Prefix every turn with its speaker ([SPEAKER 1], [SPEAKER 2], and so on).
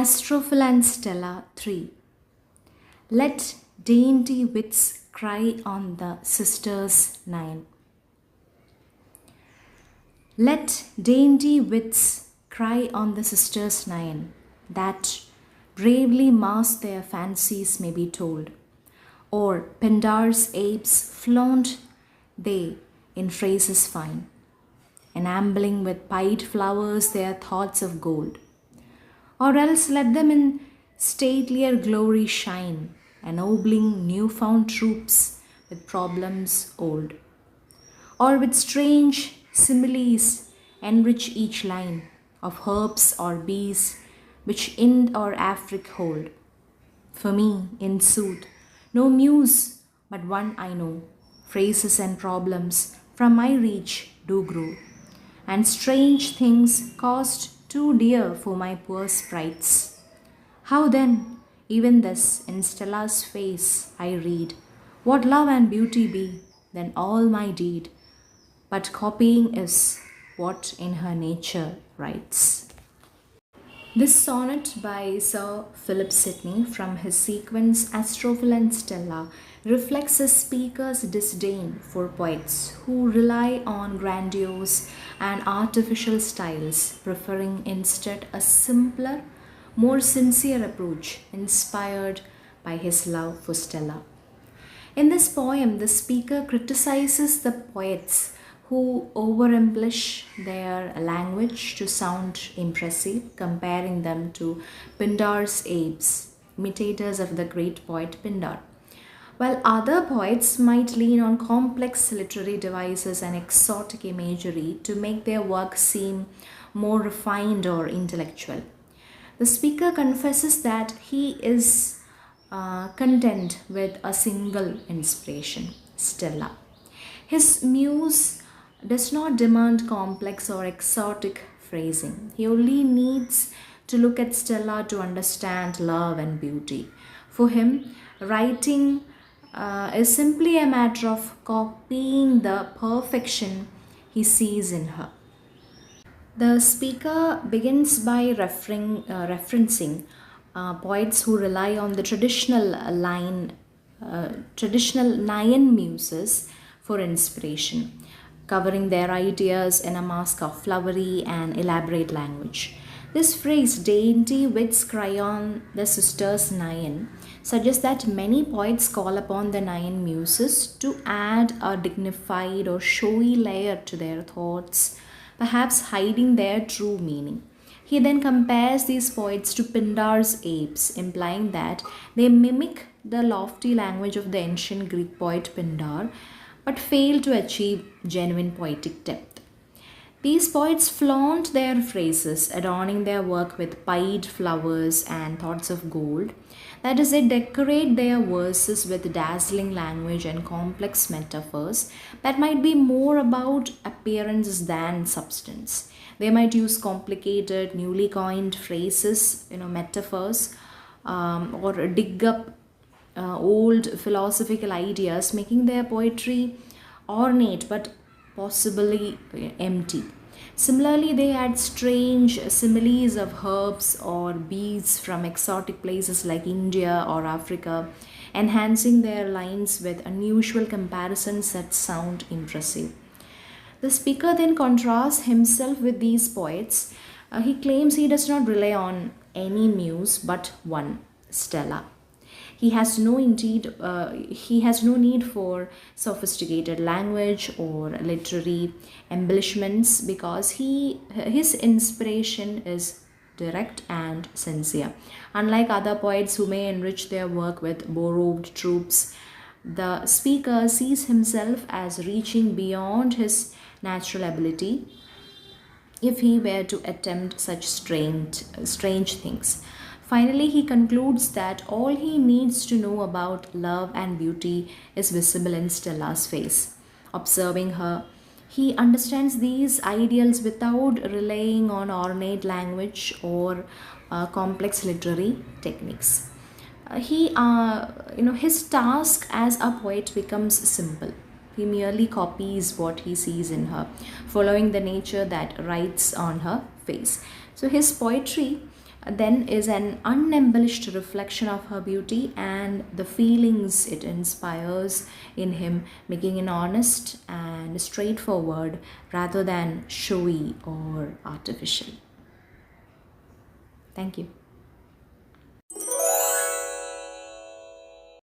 [SPEAKER 1] Astrophil and Stella 3. Let dainty wits cry on the sisters 9. Let dainty wits cry on the sisters 9, that bravely mask their fancies may be told, or Pindar's apes flaunt they in phrases fine, enambling with pied flowers their thoughts of gold. Or else let them in statelier glory shine, ennobling new-found troops with problems old. Or with strange similes enrich each line of herbs or bees which Ind or Afric hold. For me, in sooth, no muse but one I know, phrases and problems from my reach do grow, and strange things cost too dear for my poor sprites. How then, even this in Stella's face I read, what love and beauty be, then all my deed, but copying is what in her nature writes. This sonnet by Sir Philip Sidney from his sequence Astrophil and Stella reflects a speaker's disdain for poets who rely on grandiose and artificial styles, preferring instead a simpler, more sincere approach inspired by his love for Stella. In this poem, the speaker criticizes the poets who over-embellish their language to sound impressive, comparing them to Pindar's apes, imitators of the great poet Pindar. While other poets might lean on complex literary devices and exotic imagery to make their work seem more refined or intellectual. The speaker confesses that he is content with a single inspiration, Stella. His muse does not demand complex or exotic phrasing. He only needs to look at Stella to understand love and beauty. For him, writing is simply a matter of copying the perfection he sees in her. The speaker begins by referencing poets who rely on the traditional nine muses for inspiration, covering their ideas in a mask of flowery and elaborate language. This phrase, dainty wits cry on the sisters nine, suggests that many poets call upon the nine muses to add a dignified or showy layer to their thoughts, perhaps hiding their true meaning. He then compares these poets to Pindar's apes, implying that they mimic the lofty language of the ancient Greek poet Pindar, but fail to achieve genuine poetic depth. These poets flaunt their phrases, adorning their work with pied flowers and thoughts of gold. That is, they decorate their verses with dazzling language and complex metaphors that might be more about appearances than substance. They might use complicated, newly coined phrases, metaphors, or dig up old philosophical ideas, making their poetry ornate but possibly empty. Similarly, they add strange similes of herbs or bees from exotic places like India or Africa, enhancing their lines with unusual comparisons that sound impressive. The speaker then contrasts himself with these poets. He claims he does not rely on any muse but one, Stella. He has no need for sophisticated language or literary embellishments because his inspiration is direct and sincere. Unlike other poets who may enrich their work with borrowed tropes, the speaker sees himself as reaching beyond his natural ability if he were to attempt such strange things. Finally, he concludes that all he needs to know about love and beauty is visible in Stella's face. Observing her, he understands these ideals without relying on ornate language or complex literary techniques. His task as a poet becomes simple. He merely copies what he sees in her, following the nature that writes on her face. So his poetry then is an unembellished reflection of her beauty and the feelings it inspires in him, making it honest and straightforward rather than showy or artificial. Thank you.